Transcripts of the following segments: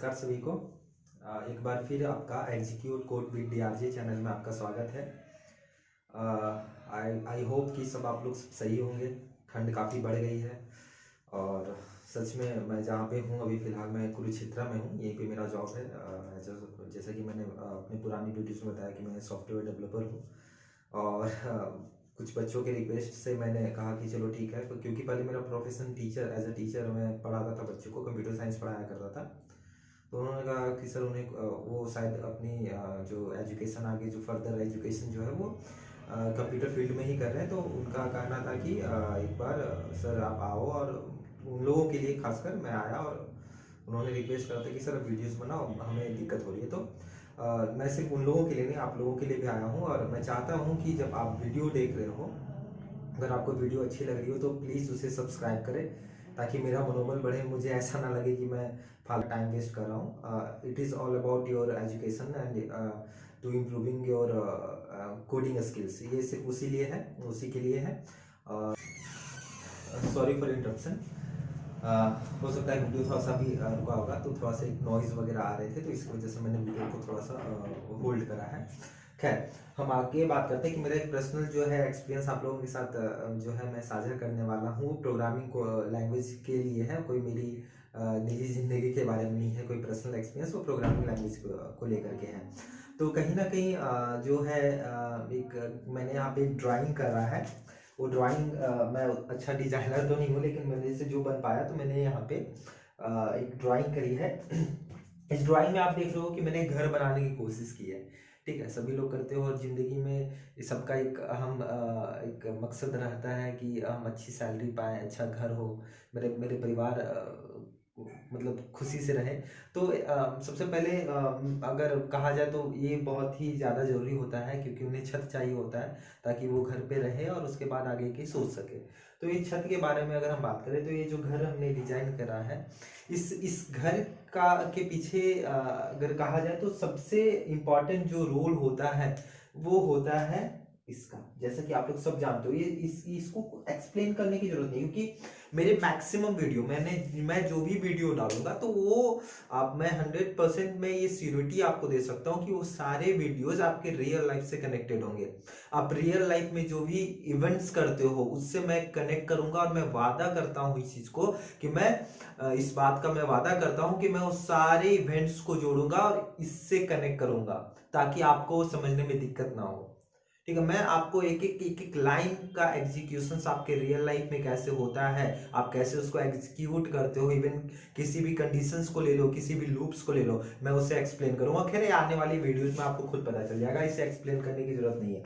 नमस्कार सभी को। एक बार फिर आपका एग्जीक्यूट कोड विद डीआरजे चैनल में आपका स्वागत है। आई होप कि सब आप लोग सही होंगे। ठंड काफ़ी बढ़ गई है और सच में मैं जहाँ पे हूँ अभी फ़िलहाल मैं कुरुक्षेत्र में हूँ। यहीं पे मेरा जॉब है। जैसा कि मैंने अपनी पुरानी वीडियोज़ में बताया कि मैं सॉफ्टवेयर डेवलपर हूँ और कुछ बच्चों के रिक्वेस्ट से मैंने कहा कि चलो ठीक है, क्योंकि पहले मेरा profession teacher as a teacher मैं पढ़ाता था बच्चों को, कंप्यूटर साइंस पढ़ाया करता था। तो उन्होंने कहा कि सर उन्हें वो शायद अपनी जो एजुकेशन आगे जो फर्दर एजुकेशन जो है वो कंप्यूटर फील्ड में ही कर रहे हैं। तो उनका कहना था कि एक बार सर आप आओ, और उन लोगों के लिए खासकर मैं आया और उन्होंने रिक्वेस्ट करा था कि सर वीडियोस बनाओ, हमें दिक्कत हो रही है। तो मैं सिर्फ उन लोगों के लिए नहीं, आप लोगों के लिए भी आया हूँ। और मैं चाहता हूँ कि जब आप वीडियो देख रहे हो, अगर आपको वीडियो अच्छी लग रही हो तो प्लीज़ उसे सब्सक्राइब करें, ताकि मेरा मनोबल बढ़े, मुझे ऐसा ना लगे कि मैं फालतू टाइम वेस्ट कर रहा हूँ। It is all about your education and to improving your coding skills. ये सिर्फ उसी के लिए है। Sorry for interruption. हो सकता है वीडियो थोड़ा सा भी रुका होगा, तो थोड़ा सा एक नॉइज़ वगैरह आ रहे थे, तो इसकी वजह से मैंने वीडियो को थोड़ा सा होल्ड करा है। खैर, हम आगे बात करते हैं कि मेरा एक पर्सनल जो है एक्सपीरियंस आप लोगों के साथ जो है मैं साझा करने वाला हूँ। प्रोग्रामिंग को लैंग्वेज के लिए है, कोई मेरी निजी ज़िंदगी के बारे में नहीं है, कोई पर्सनल एक्सपीरियंस, वो प्रोग्रामिंग लैंग्वेज को लेकर के है। तो कहीं ना कहीं जो है एक मैंने यहाँ पे ड्राइंग करा है। वो ड्राइंग मैं अच्छा डिजाइनर तो नहीं हूँ, लेकिन मेरे से जो बन पाया, तो मैंने यहाँ पे एक ड्राइंग करी है। इस ड्राइंग में आप देख रहे हो कि मैंने घर बनाने की कोशिश की है। ठीक है, सभी लोग करते हो और ज़िंदगी में सबका एक अहम एक मकसद रहता है कि हम अच्छी सैलरी पाएँ, अच्छा घर हो, मेरे परिवार मतलब खुशी से रहे। तो सबसे पहले अगर कहा जाए तो ये बहुत ही ज़्यादा ज़रूरी होता है, क्योंकि उन्हें छत चाहिए होता है ताकि वो घर पे रहे और उसके बाद आगे की सोच सके। तो ये छत के बारे में अगर हम बात करें, तो ये जो घर हमने डिजाइन करा है, इस घर का के पीछे अगर कहा जाए तो सबसे इम्पोर्टेंट जो रोल होता है वो होता है इसका। जैसा कि आप लोग सब जानते हो, ये इसको एक्सप्लेन करने की जरूरत नहीं, क्योंकि मेरे मैक्सिमम वीडियो मैं जो भी वीडियो डालूंगा, तो वो मैं 100% में ये सिक्योरिटी आपको दे सकता हूँ कि वो सारे वीडियोस आपके रियल लाइफ से कनेक्टेड होंगे। आप रियल लाइफ में जो भी इवेंट्स करते हो उससे मैं कनेक्ट करूंगा, और मैं वादा करता हूँ इस चीज को कि इस बात का मैं वादा करता हूँ कि मैं उस सारे इवेंट्स को जोड़ूंगा और इससे कनेक्ट करूंगा, ताकि आपको समझने में दिक्कत ना हो। ठीक है, मैं आपको एक एक लाइन का एग्जीक्यूशन आपके रियल लाइफ में कैसे होता है, आप कैसे उसको एग्जीक्यूट करते हो, इवन किसी भी कंडीशंस को ले लो, किसी भी लूप्स को ले लो, मैं उसे एक्सप्लेन करूंगा। खैर, आने वाली वीडियोस में आपको खुद पता चल जाएगा, इसे एक्सप्लेन करने की जरूरत नहीं है।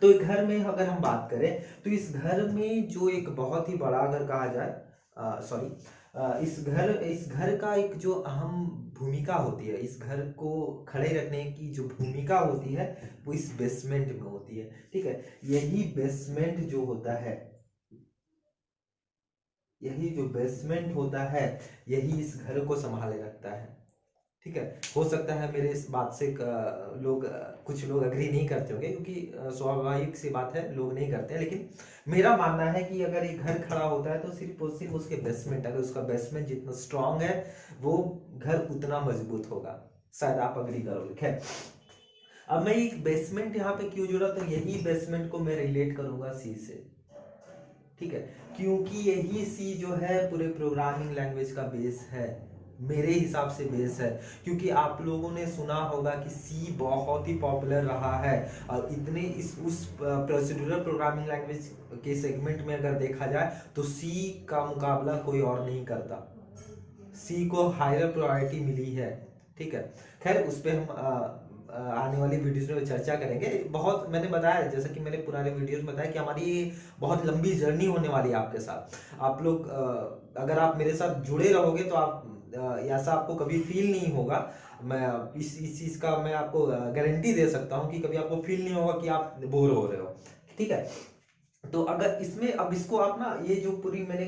तो घर में अगर हम बात करें, तो इस घर में जो एक बहुत ही बड़ा अगर कहा जाए इस घर का एक जो अहम भूमिका होती है, इस घर को खड़े रखने की जो भूमिका होती है, वो इस बेसमेंट में होती है। ठीक है, यही बेसमेंट जो होता है, यही जो बेसमेंट होता है, यही इस घर को संभाले रखता है। ठीक है, हो सकता है मेरे इस बात से कुछ लोग अग्री नहीं करते होंगे, क्योंकि स्वाभाविक सी बात है, लोग नहीं करते हैं। लेकिन मेरा मानना है कि अगर एक घर खड़ा होता है तो सिर्फ और सिर्फ उसके बेसमेंट, अगर उसका बेसमेंट जितना स्ट्रांग है, वो घर उतना मजबूत होगा। शायद आप अग्री करोगे। खैर, अब मैं एक बेसमेंट यहाँ पे क्यों जुड़ा, तो यही बेसमेंट को मैं रिलेट करूंगा सी से। ठीक है, क्योंकि यही सी जो है पूरे प्रोग्रामिंग लैंग्वेज का बेस है, मेरे हिसाब से बेस है। क्योंकि आप लोगों ने सुना होगा कि सी बहुत ही पॉपुलर रहा है, और इतने उस प्रोसीड्यूरल प्रोग्रामिंग लैंग्वेज के सेगमेंट में अगर देखा जाए तो सी का मुकाबला कोई और नहीं करता। सी को हायर प्रायोरिटी मिली है। ठीक है, खैर उस पर हम आने वाली वीडियोस में चर्चा करेंगे। बहुत मैंने बताया, जैसा कि मैंने पुराने वीडियोस में बताया, कि हमारी बहुत लंबी जर्नी होने वाली है आपके साथ। आप लोग अगर आप मेरे साथ जुड़े रहोगे तो आप ऐसा आपको कभी फील नहीं होगा। मैं इस चीज़ का मैं आपको गारंटी दे सकता हूँ कि कभी आपको फील नहीं होगा कि आप बोर हो रहे हो। ठीक है, तो अगर इसमें अब इसको आप ना, ये जो पूरी मैंने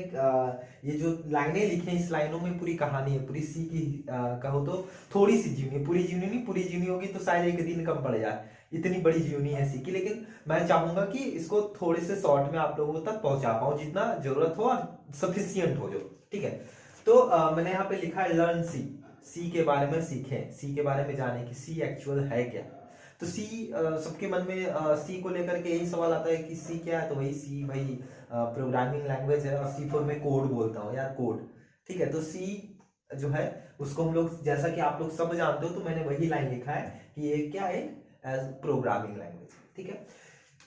ये जो लाइनें लिखी हैं, इस लाइनों में पूरी कहानी है, पूरी सी की कहो तो थोड़ी सी जीवनी, पूरी जीवनी नहीं, पूरी जीवनी होगी तो शायद एक दिन कम पड़ जाए, इतनी बड़ी जीवनी है सी की। लेकिन मैं चाहूंगा कि इसको थोड़े से शॉर्ट में आप लोगों तक पहुंचा पाऊं, जितना जरूरत हो और सफिशियंट हो जो। ठीक है, तो मैंने यहाँ पे लिखा है लर्न सी। सी के बारे में सीखें, सी के बारे में जानें कि सी एक्चुअल है क्या। तो सी सबके मन में सी को लेकर के यही सवाल आता है कि सी क्या है, तो वही सी भाई प्रोग्रामिंग लैंग्वेज है, और सी को मैं कोड बोलता हूँ यार, कोड। ठीक है, तो सी जो है उसको हम लोग, जैसा कि आप लोग सब जानते हो, तो मैंने वही लाइन लिखा है कि ये क्या है, एज प्रोग्रामिंग लैंग्वेज। ठीक है,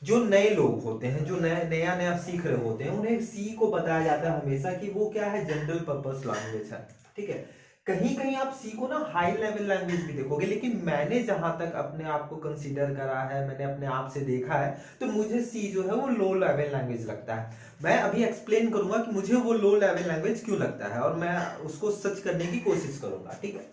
जो नए लोग होते हैं, जो नया नया सीख रहे होते हैं, उन्हें सी को बताया जाता है हमेशा कि वो क्या है, जनरल पर्पस लैंग्वेज है। ठीक है, कहीं कहीं आप सी को ना हाई लेवल लैंग्वेज भी देखोगे, लेकिन मैंने जहां तक अपने आप को कंसीडर करा है, मैंने अपने आप से देखा है, तो मुझे सी जो है वो लो लेवल लैंग्वेज लगता है। मैं अभी एक्सप्लेन करूंगा कि मुझे वो लो लेवल लैंग्वेज क्यों लगता है, और मैं उसको सच करने की कोशिश करूंगा। ठीक है,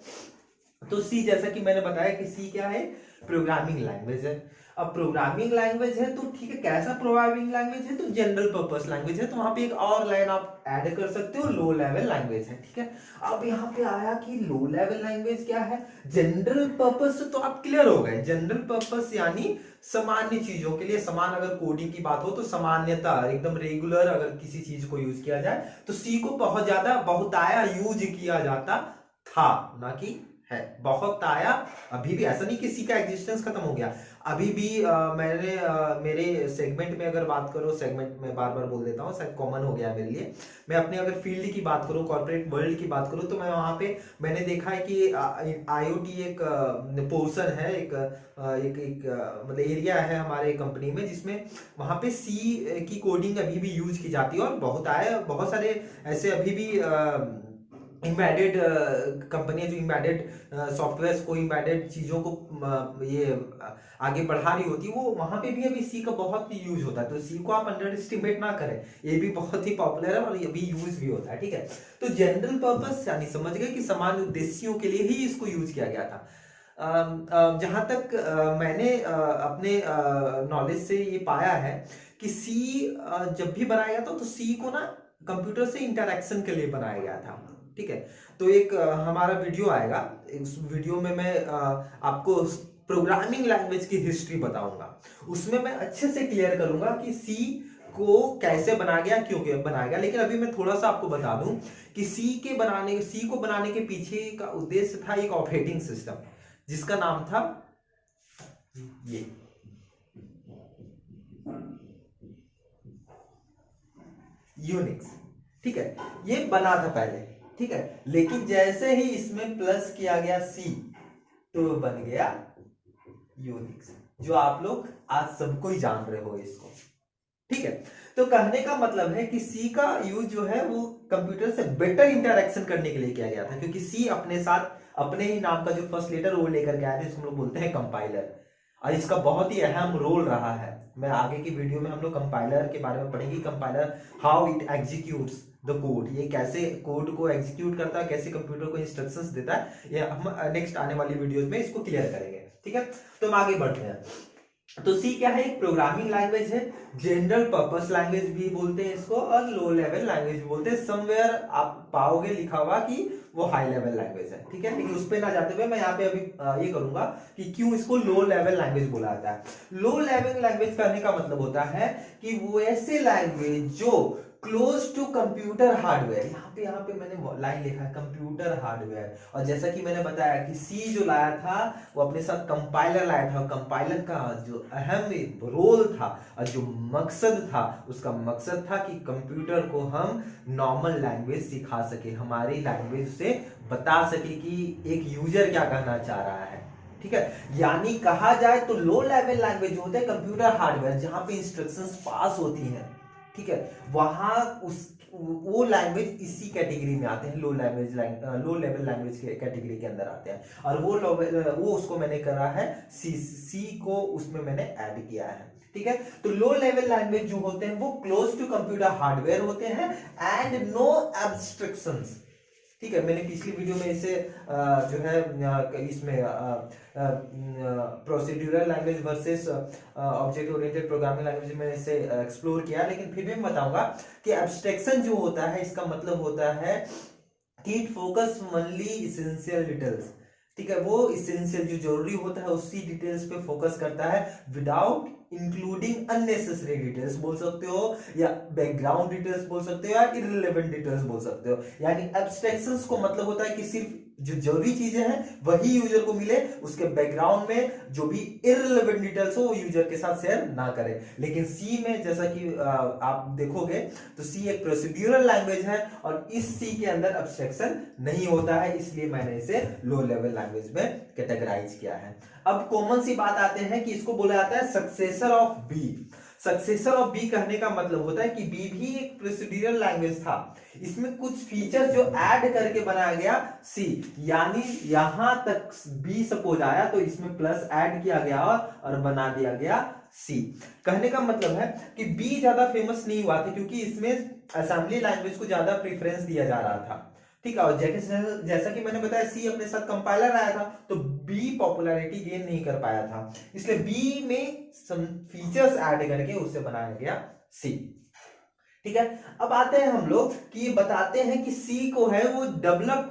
तो सी, जैसा कि मैंने बताया कि सी क्या है, प्रोग्रामिंग लैंग्वेज है। अब प्रोग्रामिंग लैंग्वेज है तो ठीक है, कैसा प्रोग्रामिंग लैंग्वेज है, तो जनरल पर्पस लैंग्वेज है। तो वहां पे एक और लाइन आप ऐड कर सकते हो, लो लेवल लैंग्वेज है। ठीक है, अब यहाँ पे आया कि लो लेवल लैंग्वेज क्या है, जनरल पर्पस। तो आप क्लियर हो गए, जनरल पर्पस यानी सामान्य चीजों के लिए, समान, अगर कोडिंग की बात हो तो सामान्यता, एकदम रेगुलर अगर किसी चीज को यूज किया जाए, तो सी को बहुत ज्यादा, बहुताया यूज किया जाता था, ना कि है, बहुत आया। अभी भी ऐसा नहीं किसी का एग्जिस्टेंस खत्म हो गया, अभी भी मैंने मेरे सेगमेंट में अगर बात करो, सेगमेंट में बार बार बोल देता हूँ, शायद कॉमन हो गया मेरे लिए। मैं अपने अगर फील्ड की बात करूँ, कॉर्पोरेट वर्ल्ड की बात करूँ, तो मैं वहां पे मैंने देखा है कि IoT एक पोर्शन है, मतलब एरिया है हमारे कंपनी में, जिसमें वहां पे सी की कोडिंग अभी भी यूज की जाती है, और बहुत आया, बहुत सारे ऐसे अभी भी इम्बेडेड कंपनियां जो इम्बेडेड सॉफ्टवेयर को, इम्बेडेड चीजों को ये आगे बढ़ा रही होती है, वो वहां पे भी अभी सी का बहुत यूज होता है। तो सी को आप अंडर एस्टिमेट ना करें, ये भी बहुत ही पॉपुलर है और ये भी यूज भी होता है। ठीक है, तो जनरल पर्पस यानी समझ गए कि सामान्य उद्देश्यों के लिए ही इसको यूज किया गया था। जहां तक मैंने अपने नॉलेज से ये पाया है कि सी जब भी बनाया गया था, तो सी को ना कंप्यूटर से इंटरेक्शन के लिए बनाया गया था। ठीक है, तो एक हमारा वीडियो आएगा, इस वीडियो में मैं आपको प्रोग्रामिंग लैंग्वेज की हिस्ट्री बताऊंगा। उसमें मैं अच्छे से क्लियर करूंगा कि सी को कैसे बनाया गया, क्यों बनाया गया। लेकिन अभी मैं थोड़ा सा आपको बता दूं कि सी को बनाने के पीछे का उद्देश्य था एक ऑपरेटिंग सिस्टम, जिसका नाम था ये यूनिक्स। ठीक है, ये बना था पहले। ठीक है, लेकिन जैसे ही इसमें प्लस किया गया सी, तो बन गया यूनिक्स, जो आप लोग आज सबको ही जान रहे हो इसको। ठीक है, तो कहने का मतलब है कि सी का यूज जो है वो कंप्यूटर से बेटर इंटरेक्शन करने के लिए किया गया था, क्योंकि सी अपने साथ अपने ही नाम का जो फर्स्ट लेटर वो लेकर के आया था, इसको हम लोग बोलते हैं कंपाइलर, और इसका बहुत ही अहम रोल रहा है। मैं आगे की वीडियो में हम लोग कंपाइलर के बारे में पढ़ेंगे, compiler how it executes the code, ये कैसे कोड को एग्जीक्यूट करता है, कैसे कंप्यूटर को इंस्ट्रक्शंस देता है, ये हम नेक्स्ट आने वाली वीडियोस में इसको क्लियर करेंगे। ठीक है, तो हम आगे बढ़ते हैं। तो सी क्या है, एक प्रोग्रामिंग लैंग्वेज है, जनरल पर्पस लैंग्वेज भी बोलते हैं इसको, और लो लेवल लैंग्वेज भी बोलते हैं। समवेयर आप पाओगे लिखा हुआ कि वो हाई लेवल लैंग्वेज है। ठीक है, लेकिन उस पे ना जाते हुए मैं यहाँ पे अभी ये करूंगा कि क्यों इसको लो लेवल लैंग्वेज बोला जाता है। लो लेवल लैंग्वेज कहने का मतलब होता है कि वो ऐसे लैंग्वेज जो क्लोज टू कंप्यूटर हार्डवेयर, यहाँ पे मैंने लाइन लिखा है कंप्यूटर हार्डवेयर। और जैसा कि मैंने बताया कि सी जो लाया था वो अपने साथ कंपाइलर लाया था, कंपाइलर का जो अहम रोल था और जो मकसद था, उसका मकसद था कि कंप्यूटर को हम नॉर्मल लैंग्वेज सिखा सके, हमारी लैंग्वेज से बता सके कि एक यूजर क्या कहना चाह रहा है। ठीक है, यानी कहा जाए तो लो लेवल लैंग्वेज होते हैं कंप्यूटर हार्डवेयर, जहां पे इंस्ट्रक्शंस पास होती हैं। ठीक है, वहां वो लैंग्वेज इसी कैटेगरी में आते हैं, लो लेवल लैंग्वेज के कैटेगरी के अंदर आते हैं, और वो उसको मैंने करा है सी को उसमें मैंने ऐड किया है। ठीक है, तो लो लेवल लैंग्वेज जो होते हैं वो क्लोज टू कंप्यूटर हार्डवेयर होते हैं एंड नो एब्स्ट्रक्शंस। ठीक है, मैंने पिछली वीडियो में इसे जो है इसमें procedural language versus object oriented programming language में इसे एक्सप्लोर किया, लेकिन फिर भी मैं बताऊंगा कि एब्स्ट्रैक्शन जो होता है इसका मतलब होता है कि it focus only essential details. ठीक है, वो इसेंशियल जो जरूरी होता है उसी डिटेल्स पे फोकस करता है विदाउट इंक्लूडिंग अननेसेसरी डिटेल्स बोल सकते हो, या बैकग्राउंड डिटेल्स बोल सकते हो, या इररिलेवेंट डिटेल्स बोल सकते हो। यानी एब्स्ट्रैक्शंस को मतलब होता है कि सिर्फ जो जरूरी चीजें हैं वही यूजर को मिले, उसके बैकग्राउंड में जो भी इररिलेवेंट डिटेल्स हो वो यूजर के साथ शेयर ना करे। लेकिन सी में जैसा कि आप देखोगे तो सी एक प्रोसीड्यूरल लैंग्वेज है और इस सी के अंदर एब्स्ट्रैक्शन नहीं होता है, इसलिए मैंने इसे लो लेवल लैंग्वेज में कैटेगराइज किया है। अब कॉमन सी बात आते हैं कि इसको बोला जाता है successor of B. Successor of B कहने का मतलब होता है कि बी भी एक प्रोसीड्यूरल लैंग्वेज था, इसमें कुछ फीचर जो ऐड करके बनाया गया सी, यानी यहां तक बी सपोज आया तो इसमें प्लस ऐड किया गया और बना दिया गया सी। कहने का मतलब है कि बी ज्यादा फेमस नहीं हुआ था क्योंकि इसमें असेंबली लैंग्वेज को ज्यादा प्रेफरेंस दिया जा रहा था, ठीक है। और जैसा कि मैंने बताया सी अपने साथ कंपाइलर आया था तो बी पॉपुलैरिटी गेन नहीं कर पाया था, इसलिए बी में सम फीचर्स ऐड करके उससे बनाया गया सी, ठीक है। अब आते हैं हम लोग कि ये बताते हैं कि सी को है वो डेवलप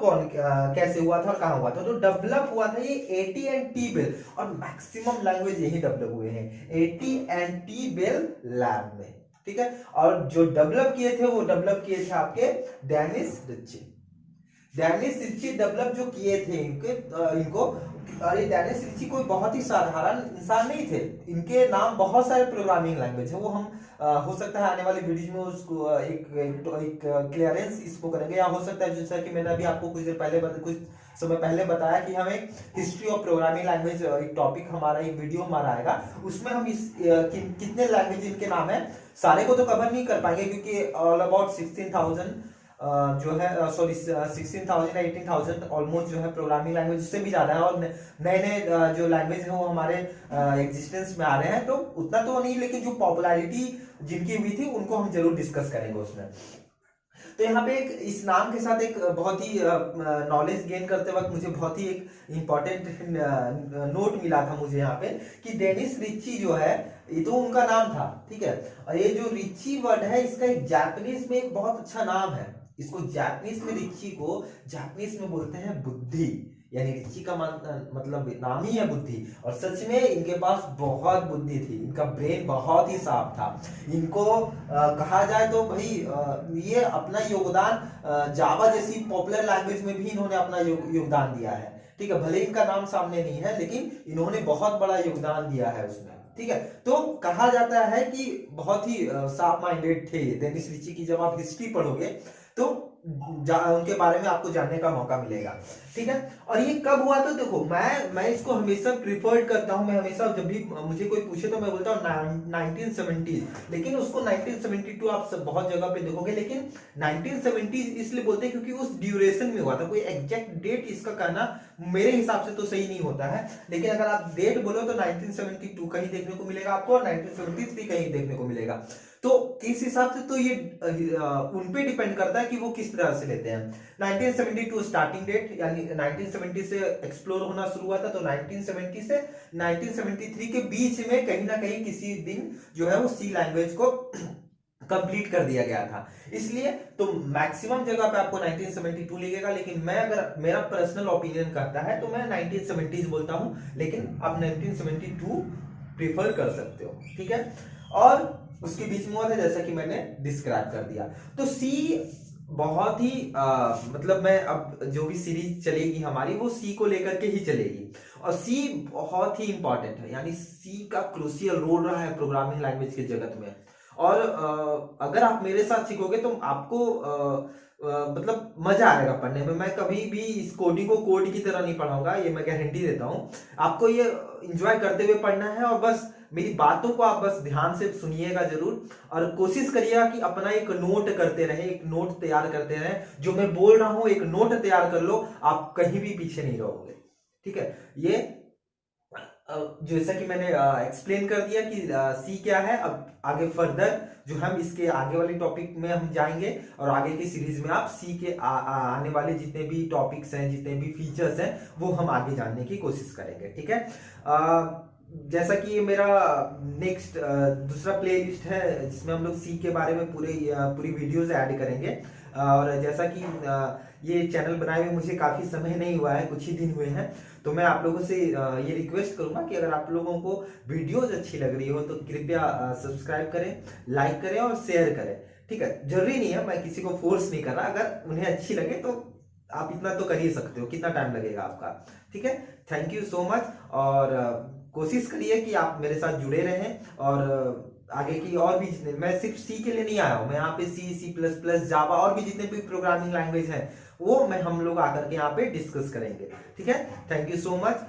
कैसे हुआ था और कहां हुआ था। तो डेवलप हुआ था ये एटी एंड टी बेल, और मैक्सिमम लैंग्वेज यही डेवलप हुए हैं AT and T Bell lab में, ठीक है। और जो डेवलप किए थे वो डेवलप किए थे आपके डेनिस रिच्ची। डेनिस रिच्ची डेवलप जो किए थे इनको अरे डेनिस रिच्ची कोई बहुत ही साधारण इंसान नहीं थे, इनके नाम बहुत सारे प्रोग्रामिंग लैंग्वेज है, वो हम हो सकता है आने वाली वीडियो में उसको एक क्लियरेंस इसको करेंगे, या हो सकता है जैसा कि मैंने अभी आपको कुछ समय पहले बताया कि हम एक हिस्ट्री ऑफ प्रोग्रामिंग लैंग्वेज एक टॉपिक हमारा एक वीडियो हमारा आएगा, उसमें हम इस कितने लैंग्वेज इनके नाम है सारे को तो कवर नहीं कर पाएंगे क्योंकि ऑल अबाउट 16,000 जो है सॉरी 16,000 18,000 ऑलमोस्ट जो है प्रोग्रामिंग लैंग्वेज उससे भी ज्यादा है, और नए नए जो लैंग्वेज है वो हमारे एग्जिस्टेंस में आ रहे हैं, तो उतना तो नहीं, लेकिन जो पॉपुलैरिटी जिनकी हुई थी उनको हम जरूर डिस्कस करेंगे उसमें। तो यहाँ पे एक इस नाम के साथ एक बहुत ही नॉलेज गेन करते वक्त मुझे बहुत ही एक इंपॉर्टेंट नोट मिला था मुझे यहाँ पे कि डेनिस रिच्ची जो है ये तो उनका नाम था, ठीक है। और ये जो रिच्ची वर्ड है इसका एक जापानीज में एक बहुत अच्छा नाम है, इसको जापानीज में रिच्ची को जापानीज में बोलते हैं बुद्धि, यानी रिच्ची का मतलब नाम ही है बुद्धि, और सच में इनके पास बहुत बुद्धि थी, इनका ब्रेन बहुत ही साफ था। इनको कहा जाए तो भाई ये अपना योगदान जावा जैसी पॉपुलर लैंग्वेज में भी इन्होंने अपना योगदान दिया है, ठीक है। भले इनका नाम सामने नहीं है लेकिन इन्होंने बहुत बड़ा योगदान दिया है उसमें, ठीक है। तो कहा जाता है कि बहुत ही शार्प माइंडेड थे डेनिस रिच्ची की, जब आप हिस्ट्री पढ़ोगे तो उनके बारे में आपको जानने का मौका मिलेगा, ठीक है। और ये कब हुआ तो देखो मैं इसको हमेशा प्रिफर्ड करता हूं, मैं हमेशा जब भी मुझे कोई पूछे तो मैं बोलता हूं 1970, लेकिन उसको 1972 आप सब बहुत जगह पे देखोगे, लेकिन 1970 इसलिए बोलते हैं क्योंकि उस ड्यूरेशन में हुआ था। कोई एग्जैक्ट डेट इसका कहना मेरे हिसाब से तो सही नहीं होता है, लेकिन अगर आप डेट बोलो तो 1972 कहीं देखने को मिलेगा आपको, और 1973 कहीं देखने को मिलेगा। तो किस हिसाब से तो ये उन पे डिपेंड करता है कि वो किस तरह से लेते हैं। 1972 स्टार्टिंग डेट, यानी 1970 से एक्सप्लोर होना शुरू हुआ था, तो 1970 से 1973 के बीच में कहीं ना कहीं किसी दिन जो है वो सी लैंग्वेज को कंप्लीट कर दिया गया था, इसलिए तो मैक्सिमम जगह पे आपको 1972 लिखेगा, लेकिन मैं अगर मेरा पर्सनल ओपिनियन कहता है तो मैं 1970s बोलता हूं, लेकिन आप 1972 प्रीफर कर सकते हो, ठीक है। और उसके बीच में हुआ था जैसा कि मैंने डिस्क्राइब कर दिया। तो सी बहुत ही मतलब मैं अब जो भी सीरीज चलेगी हमारी वो सी को लेकर के ही चलेगी, और सी बहुत ही इंपॉर्टेंट है, यानी सी का क्रूशियल रोल रहा है प्रोग्रामिंग लैंग्वेज के जगत में। और अगर आप मेरे साथ सीखोगे तो आपको मतलब मजा आएगा पढ़ने में। मैं कभी भी इस कोडिंग को कोड की तरह नहीं पढ़ाऊंगा, ये मैं गारंटी देता हूं। आपको ये एंजॉय करते हुए पढ़ना है, और बस मेरी बातों को आप बस ध्यान से सुनिएगा जरूर, और कोशिश करिएगा कि अपना एक नोट करते रहे, एक नोट तैयार करते रहे। जो मैं बोल रहा हूं एक नोट तैयार कर लो, आप कहीं भी पीछे नहीं रहोगे, ठीक है। ये जैसा कि मैंने एक्सप्लेन कर दिया कि सी क्या है। अब आगे फर्दर जो हम इसके आगे वाले टॉपिक में हम जाएंगे, और आगे की सीरीज में आप सी के आने वाले जितने भी टॉपिक्स हैं, जितने भी फीचर्स हैं, वो हम आगे जानने की कोशिश करेंगे, ठीक है। जैसा कि ये मेरा नेक्स्ट दूसरा प्लेलिस्ट है जिसमें हम लोग सी के बारे में पूरी वीडियोस ऐड करेंगे। और जैसा कि ये चैनल बनाए हुए मुझे काफ़ी समय नहीं हुआ है, कुछ ही दिन हुए हैं, तो मैं आप लोगों से ये रिक्वेस्ट करूंगा कि अगर आप लोगों को वीडियोज अच्छी लग रही हो तो कृपया सब्सक्राइब करें, लाइक करें और शेयर करें। ठीक है, जरूरी नहीं है, मैं किसी को फोर्स नहीं कर रहा, अगर उन्हें अच्छी लगे तो आप इतना तो कर ही सकते हो, कितना टाइम लगेगा आपका। ठीक है, थैंक यू सो मच। और कोशिश करिए कि आप मेरे साथ जुड़े रहें और आगे की और भी जितने, मैं सिर्फ सी के लिए नहीं आया हूँ, मैं यहाँ पे सी प्लस प्लस जावा और भी जितने भी प्रोग्रामिंग लैंग्वेज हैं वो हम लोग आकर के यहाँ पे डिस्कस करेंगे। ठीक है, थैंक यू सो मच।